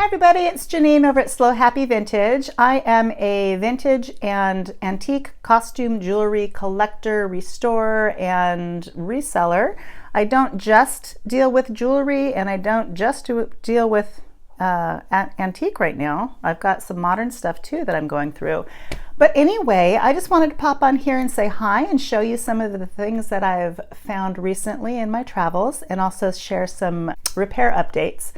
Hi everybody, it's Janine over at Slow Happy Vintage. I am a vintage and antique costume jewelry collector, restorer, and reseller. I don't just deal with jewelry and I don't just deal with antique right now. I've got some modern stuff too that I'm going through. But anyway, I just wanted to pop on here and say hi and show you some of the things that I've found recently in my travels and also share some repair updates.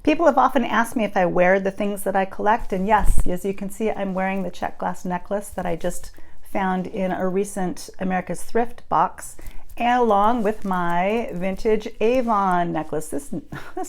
People have often asked me if I wear the things that I collect, and yes, as you can see, I'm wearing the check glass necklace that I just found in a recent America's Thrift box, along with my vintage Avon necklace. This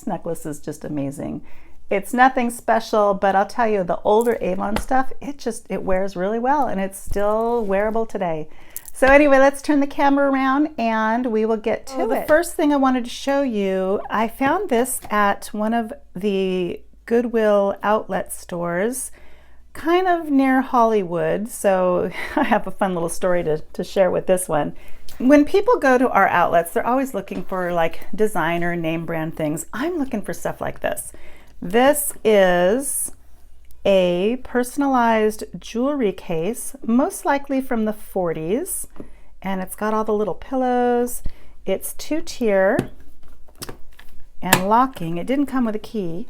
necklace is just amazing. It's nothing special, but I'll tell you, the older Avon stuff, it wears really well, and it's still wearable today. So anyway, let's turn the camera around and we will get to it. The first thing I wanted to show you, I found this at one of the Goodwill outlet stores, kind of near Hollywood. So I have a fun little story to share with this one. When people go to our outlets, they're always looking for like designer name brand things. I'm looking for stuff like this. This is a personalized jewelry case, most likely from the 40s, and it's got all the little pillows. It's 2-tier and locking. It didn't come with a key,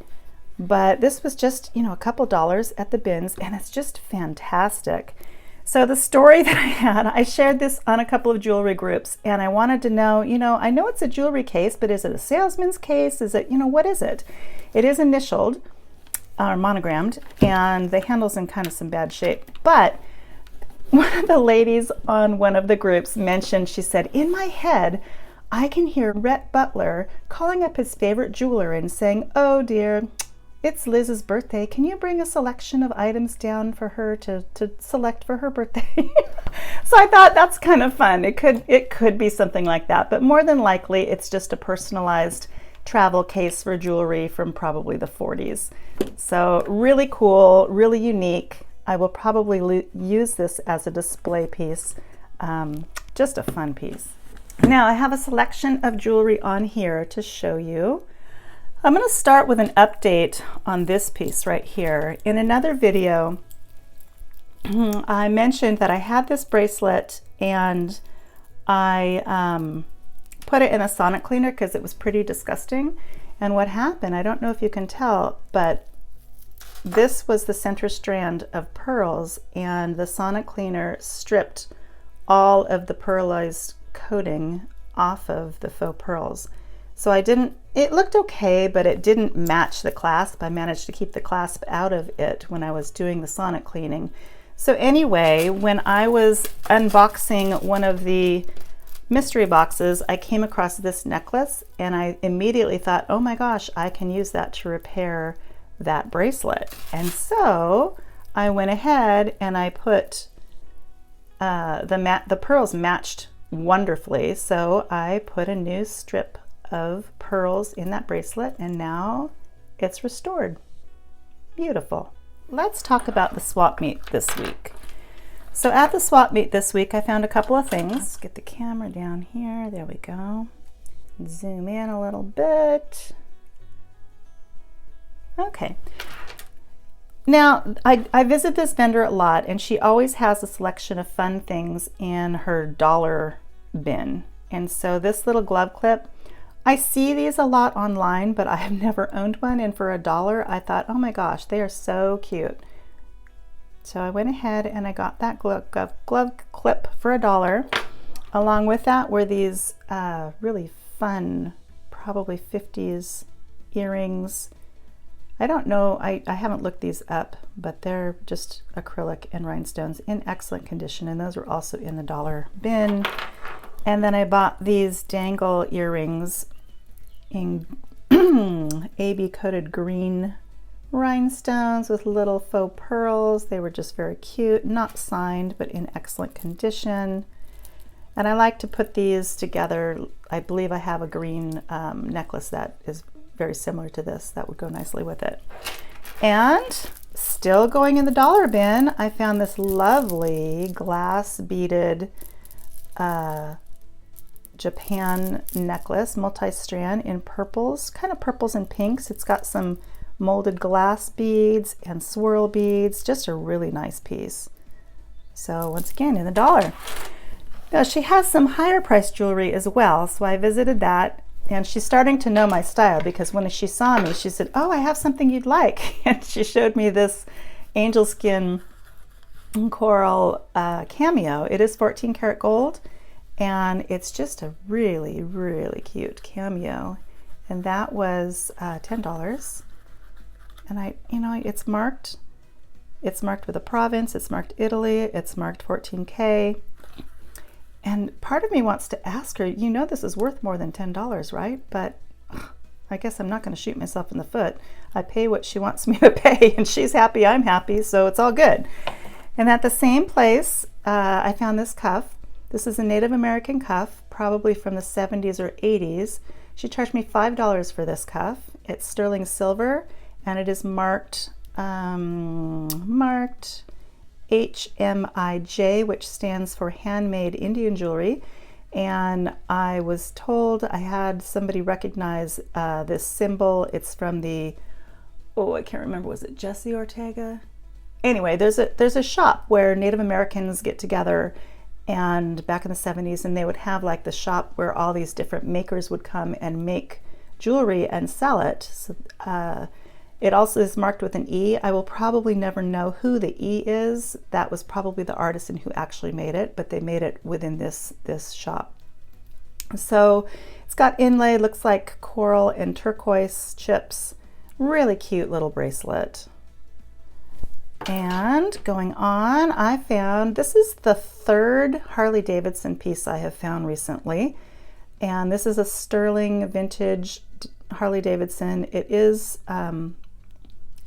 but this was just, a couple dollars at the bins, and it's just fantastic. So the story that I had, I shared this on a couple of jewelry groups, and I wanted to know, I know it's a jewelry case, but is it a salesman's case? Is it, what is it? It is initialed, or monogrammed, and the handle's in kind of some bad shape. But one of the ladies on one of the groups mentioned, she said, in my head, I can hear Rhett Butler calling up his favorite jeweler and saying, oh dear, it's Liz's birthday. Can you bring a selection of items down for her to select for her birthday? So I thought that's kind of fun. It could be something like that, but more than likely it's just a personalized travel case for jewelry from probably the 40s. So really cool, really unique. I will probably use this as a display piece. Just a fun piece. Now I have a selection of jewelry on here to show you. I'm going to start with an update on this piece right here. In another video, I mentioned that I had this bracelet and I put it in a sonic cleaner because it was pretty disgusting. And what happened, I don't know if you can tell, but this was the center strand of pearls, and the sonic cleaner stripped all of the pearlized coating off of the faux pearls. So it looked okay, but it didn't match the clasp. I managed to keep the clasp out of it when I was doing the sonic cleaning. So anyway, when I was unboxing one of the mystery boxes, I came across this necklace and I immediately thought, oh my gosh, I can use that to repair that bracelet. And so I went ahead and I put the pearls matched wonderfully. So I put a new strip of pearls in that bracelet and now it's restored. Beautiful. Let's talk about the swap meet this week. So at the swap meet this week, I found a couple of things. Let's get the camera down here. There we go. Zoom in a little bit. Okay. Now, I visit this vendor a lot, and she always has a selection of fun things in her dollar bin. And so this little glove clip, I see these a lot online, but I have never owned one. And for $1, I thought, oh my gosh, they are so cute. So I went ahead and I got that glove clip for $1. Along with that were these really fun, probably 50s earrings. I don't know, I haven't looked these up, but they're just acrylic and rhinestones in excellent condition, and those were also in the dollar bin. And then I bought these dangle earrings in AB coated green rhinestones with little faux pearls. They were just very cute, not signed, but in excellent condition. And I like to put these together. I believe I have a green necklace that is very similar to this that would go nicely with it. And still going in the dollar bin, I found this lovely glass beaded Japan necklace, multi-strand in purples, kind of purples and pinks. It's got some molded glass beads and swirl beads. Just a really nice piece. So once again, in the dollar. Now she has some higher priced jewelry as well, so I visited that, and she's starting to know my style because when she saw me, she said, "Oh, I have something you'd like." And she showed me this angel skin coral cameo. It is 14 karat gold, and it's just a really, really cute cameo. And that was $10. And it's marked. It's marked with a province, it's marked Italy, it's marked 14K. And part of me wants to ask her, you know this is worth more than $10, right? But I guess I'm not going to shoot myself in the foot. I pay what she wants me to pay, and she's happy, I'm happy, so it's all good. And at the same place, I found this cuff. This is a Native American cuff, probably from the 70s or 80s. She charged me $5 for this cuff. It's sterling silver, and it is marked HMIJ, which stands for Handmade Indian Jewelry. And I was told, I had somebody recognize this symbol. It's from the, I can't remember, was it Jesse Ortega? Anyway, there's a shop where Native Americans get together, and back in the 70s, and they would have like the shop where all these different makers would come and make jewelry and sell it. So, it also is marked with an E. I will probably never know who the E is. That was probably the artisan who actually made it, but they made it within this shop. So it's got inlay, looks like coral and turquoise chips. Really cute little bracelet. And going on, I found, this is the third Harley Davidson piece I have found recently. And this is a sterling vintage Harley Davidson. It is,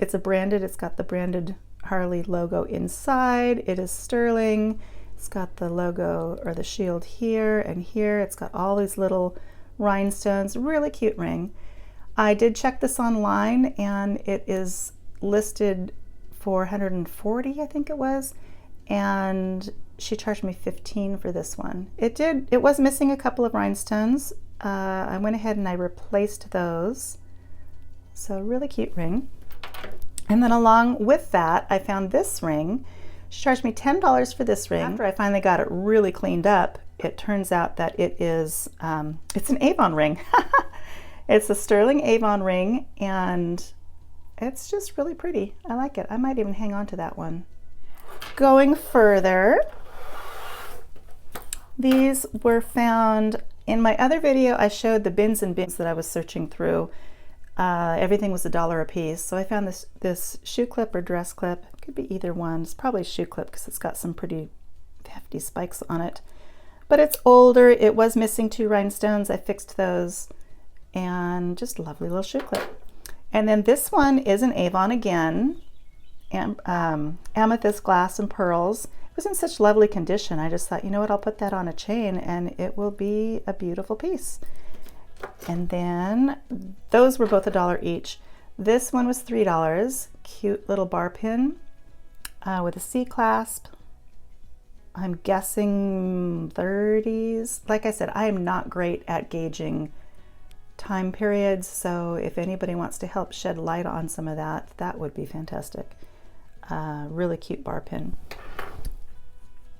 it's got the branded Harley logo inside. It is sterling. It's got the logo or the shield here and here. It's got all these little rhinestones. Really cute ring. I did check this online, and it is listed for $140, I think it was, and she charged me $15 for this one. It was missing a couple of rhinestones. I went ahead and I replaced those. So really cute ring. And then along with that, I found this ring. She charged me $10 for this ring. After I finally got it really cleaned up, it turns out that it is, it's an Avon ring. It's a sterling Avon ring, and it's just really pretty. I like it. I might even hang on to that one. Going further, these were found in my other video. I showed the bins and bins that I was searching through. Everything was $1 a piece. So I found this shoe clip or dress clip. It could be either one. It's probably a shoe clip because it's got some pretty hefty spikes on it. But it's older. It was missing 2 rhinestones. I fixed those, and just a lovely little shoe clip. And then this one is an Avon again, amethyst glass and pearls. It was in such lovely condition. I just thought, you know what, I'll put that on a chain and it will be a beautiful piece. And then those were both $1 each. This one was $3. Cute little bar pin with a C clasp. I'm guessing 30s. Like I said, I am not great at gauging time periods, so if anybody wants to help shed light on some of that, that would be fantastic. Really cute bar pin.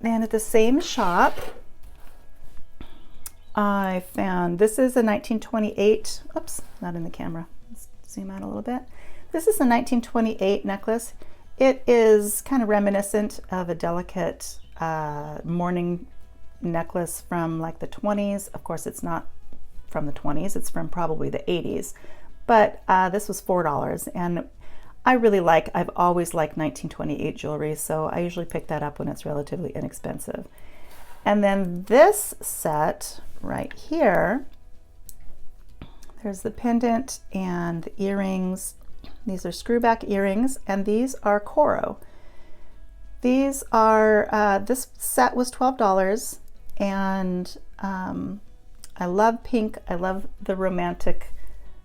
And at the same shop, I found, this is a 1928, oops, not in the camera. Let's zoom out a little bit. This is a 1928 necklace. It is kind of reminiscent of a delicate mourning necklace from like the 20s. Of course, it's not from the 20s, it's from probably the 80s. But this was $4, and I've always liked 1928 jewelry, so I usually pick that up when it's relatively inexpensive. And then this set right here, there's the pendant and the earrings. These are screwback earrings, and these are Coro. These are, this set was $12, and I love pink. I love the romantic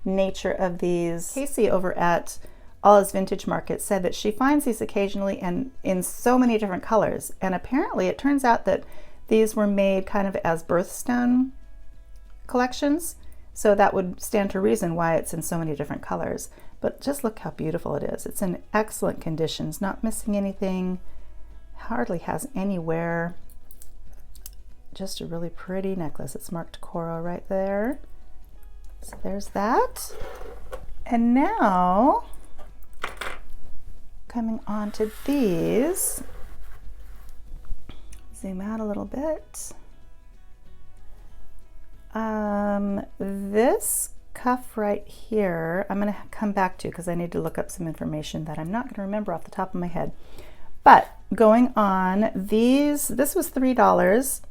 nature of these. Casey over at Alla's Vintage Market said that she finds these occasionally and in so many different colors. And apparently it turns out that these were made kind of as birthstone collections. So that would stand to reason why it's in so many different colors. But just look how beautiful it is. It's in excellent conditions, not missing anything, hardly has any wear. Just a really pretty necklace. It's marked coral right there. So there's that. And now, coming on to these, zoom out a little bit. This cuff right here, I'm going to come back to because I need to look up some information that I'm not going to remember off the top of my head. But going on, this was $3,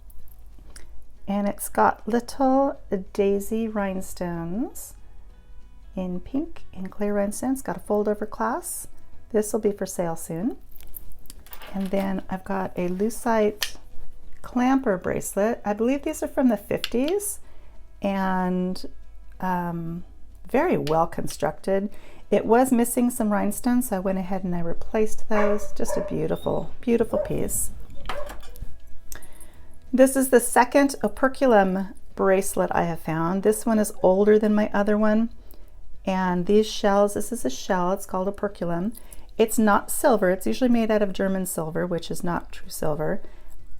and it's got little daisy rhinestones in pink and clear rhinestones. Got a fold over clasp. This will be for sale soon. And then I've got a lucite clamper bracelet. I believe these are from the 50s and very well constructed. It was missing some rhinestones, so I went ahead and I replaced those. Just a beautiful, beautiful piece. This is the second operculum bracelet I have found. This one is older than my other one. And these shells, this is a shell, it's called operculum. It's not silver, it's usually made out of German silver, which is not true silver,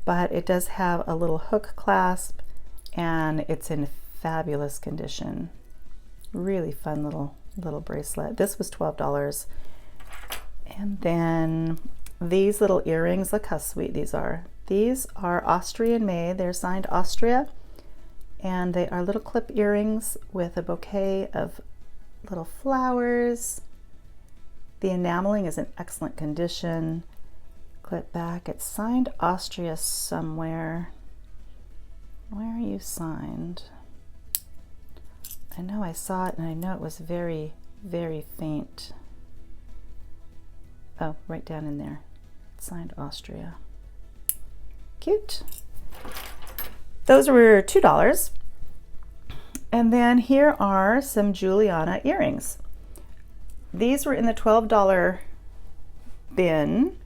but it does have a little hook clasp and it's in fabulous condition. Really fun little bracelet. This was $12. And then these little earrings, look how sweet these are. These are Austrian made, they're signed Austria, and they are little clip earrings with a bouquet of little flowers. The enameling is in excellent condition. Clip back, it's signed Austria somewhere. Where are you signed? I know I saw it and I know it was very, very faint. Oh, right down in there. It's signed Austria. Cute. Those were $2. And then here are some Juliana earrings. These were in the $12 bin,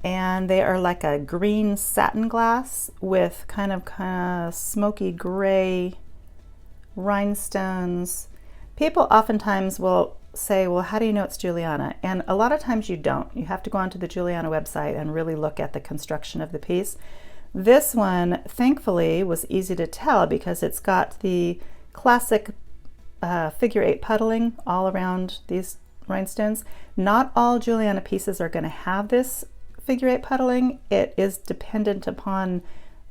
and they are like a green satin glass with kind of smoky gray rhinestones. People oftentimes will say, well, how do you know it's Juliana? And a lot of times you don't. You have to go onto the Juliana website and really look at the construction of the piece. This one, thankfully, was easy to tell because it's got the classic figure 8 puddling all around these rhinestones. Not all Juliana pieces are going to have this figure 8 puddling. It is dependent upon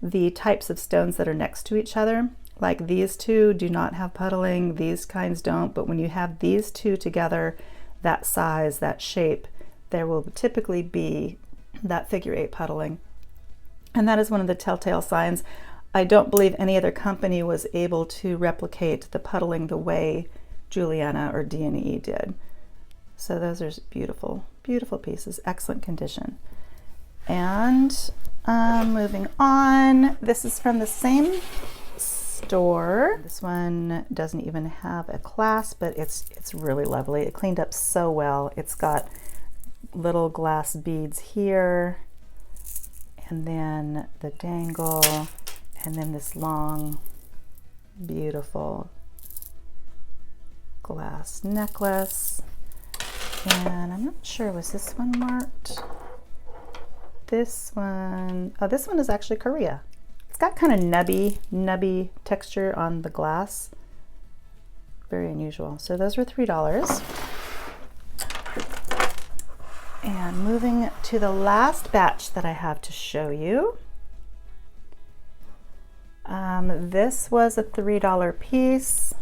the types of stones that are next to each other. Like these two do not have puddling, these kinds don't, but when you have these two together, that size, that shape, there will typically be that figure 8 puddling. And that is one of the telltale signs. I don't believe any other company was able to replicate the puddling the way Juliana or D&E did. So those are beautiful, beautiful pieces, excellent condition. And moving on, this is from the same store. This one doesn't even have a clasp, but it's really lovely. It cleaned up so well. It's got little glass beads here, and then the dangle, and then this long, beautiful glass necklace. And I'm not sure, was this one marked? This one, oh, this one is actually Korea. It's got kind of nubby texture on the glass. Very unusual. So those were $3. And moving to the last batch that I have to show you. This was a $3 piece.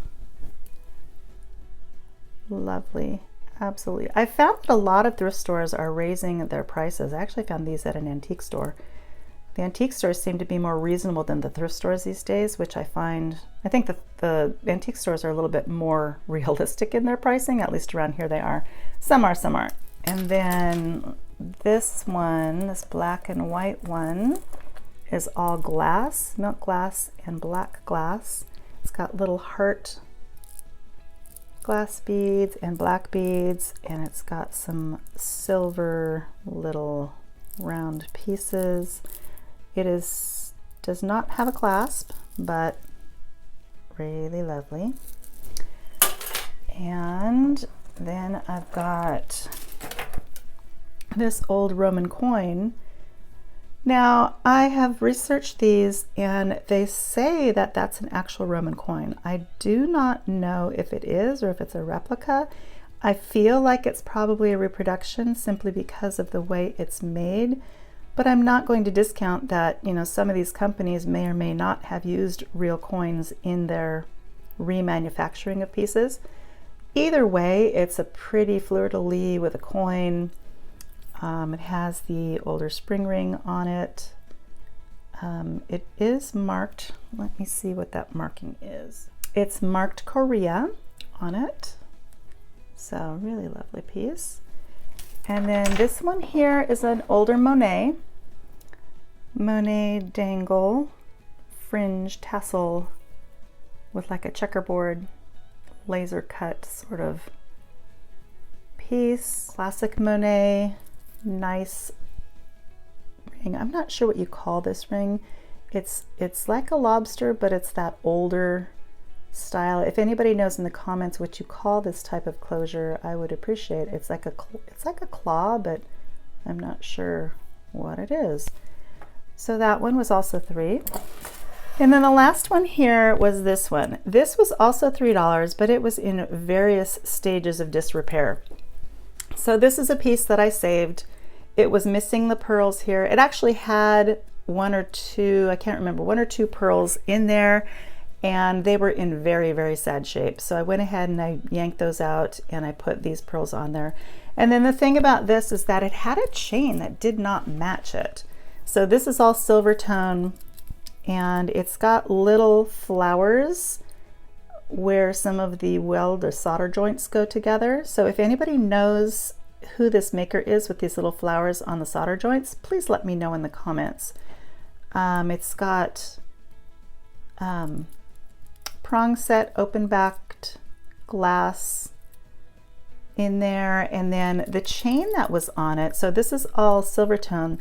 Lovely. Absolutely. I found that a lot of thrift stores are raising their prices. I actually found these at an antique store. The antique stores seem to be more reasonable than the thrift stores these days, which I think the antique stores are a little bit more realistic in their pricing, at least around here they are. Some are, some aren't. And then this one, this black and white one, is all glass, milk glass and black glass. It's got little heart glass beads and black beads, and it's got some silver little round pieces. It does not have a clasp, but really lovely. And then I've got this old Roman coin. Now, I have researched these and they say that that's an actual Roman coin. I do not know if it is or if it's a replica. I feel like it's probably a reproduction simply because of the way it's made, but I'm not going to discount that, you know, some of these companies may or may not have used real coins in their remanufacturing of pieces. Either way, it's a pretty fleur-de-lis with a coin. It has the older spring ring on it. It is marked, let me see what that marking is. It's marked Korea on it. So really lovely piece. And then this one here is an older Monet dangle fringe tassel with like a checkerboard laser cut sort of piece. Classic Monet, nice ring. I'm not sure what you call this ring. It's like a lobster, but it's that older style. If anybody knows in the comments what you call this type of closure, I would appreciate it. It's like a claw, but I'm not sure what it is. So that one was also $3. And then the last one here was this one. This was also $3, but it was in various stages of disrepair. So this is a piece that I saved. It was missing the pearls here. It actually had one or two, I can't remember, one or two pearls in there, and they were in very, very sad shape. So I went ahead and I yanked those out and I put these pearls on there. And then the thing about this is that it had a chain that did not match it. So this is all silver tone and it's got little flowers where some of the weld or solder joints go together. So if anybody knows who this maker is with these little flowers on the solder joints, please let me know in the comments. It's got prong set open backed glass in there, and then the chain that was on it, so this is all silver tone,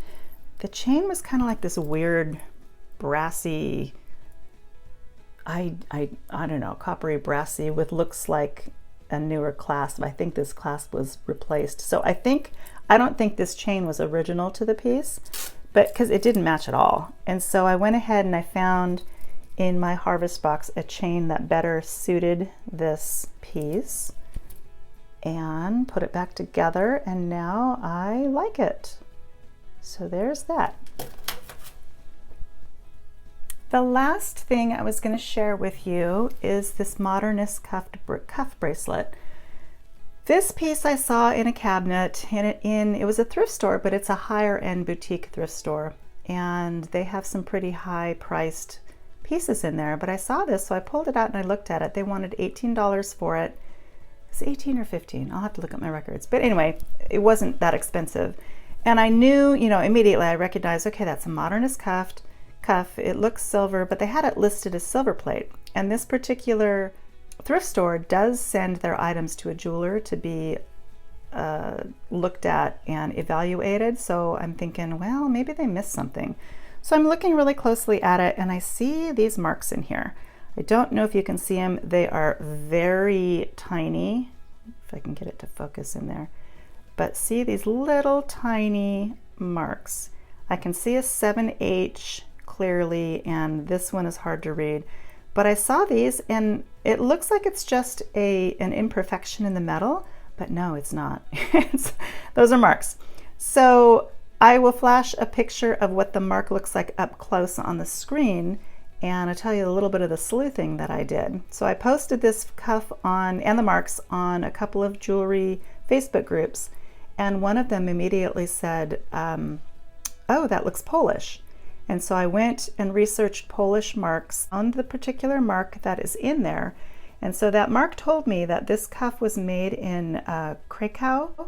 the chain was kind of like this weird brassy, I don't know, coppery brassy with looks like a newer clasp. I think this clasp was replaced. So I don't think this chain was original to the piece, but because it didn't match at all. And so I went ahead and I found in my harvest box a chain that better suited this piece and put it back together, and now I like it. So there's that. The last thing I was going to share with you is this modernist cuff bracelet. This piece I saw in a cabinet it was a thrift store, but it's a higher end boutique thrift store, and they have some pretty high priced pieces in there. But I saw this, so I pulled it out and I looked at it. They wanted $18 for it. It's 18 or 15. I'll have to look at my records. But anyway, it wasn't that expensive. And I knew, you know, immediately I recognized, okay, that's a modernist cuff. It looks silver, but they had it listed as silver plate. And this particular thrift store does send their items to a jeweler to be looked at and evaluated. So I'm thinking, well, maybe they missed something. So I'm looking really closely at it and I see these marks in here. I don't know if you can see them. They are very tiny, if I can get it to focus in there. But see these little tiny marks. I can see a 7H clearly, and this one is hard to read. But I saw these and it looks like it's just an imperfection in the metal, but no, it's not. Those are marks. So I will flash a picture of what the mark looks like up close on the screen, and I'll tell you a little bit of the sleuthing that I did. So I posted this cuff on, and the marks, on a couple of jewelry Facebook groups, and one of them immediately said, oh, that looks Polish. And so I went and researched Polish marks on the particular mark that is in there. And so that mark told me that this cuff was made in Krakow,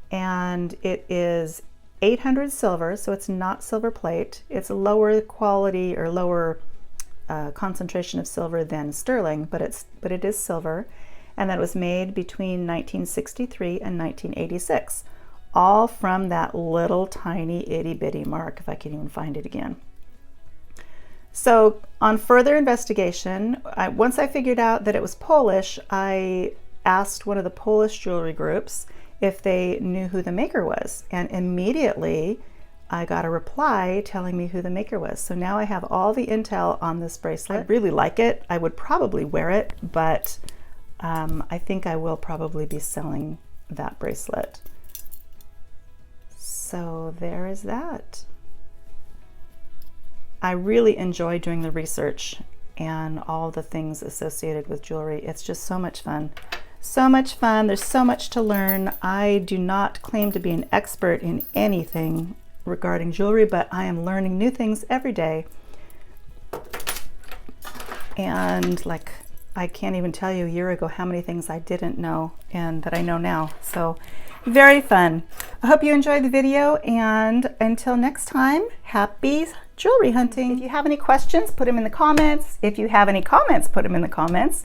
and it is 800 silver, so it's not silver plate. It's a lower quality or lower concentration of silver than sterling, but it is silver, and that it was made between 1963 and 1986. All from that little tiny itty bitty mark, if I can even find it again. So on further investigation, once I figured out that it was Polish, I asked one of the Polish jewelry groups if they knew who the maker was, and immediately I got a reply telling me who the maker was. So now I have all the intel on this bracelet. I really like it. I would probably wear it, but I think I will probably be selling that bracelet. So there is that. I really enjoy doing the research and all the things associated with jewelry. It's just so much fun. So much fun. There's so much to learn. I do not claim to be an expert in anything regarding jewelry, but I am learning new things every day. And like, I can't even tell you a year ago how many things I didn't know and that I know now. So very fun. I hope you enjoyed the video, and until next time, happy jewelry hunting. If you have any questions, put them in the comments. If you have any comments, put them in the comments.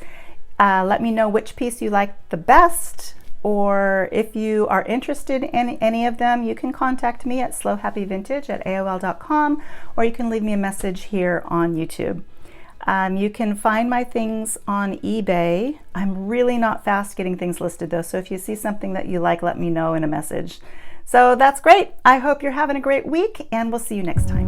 Let me know which piece you like the best, or if you are interested in any of them, you can contact me at slowhappyvintage@aol.com, or you can leave me a message here on YouTube. You can find my things on eBay. I'm really not fast getting things listed though, so if you see something that you like, let me know in a message. So that's great. I hope you're having a great week, and we'll see you next time.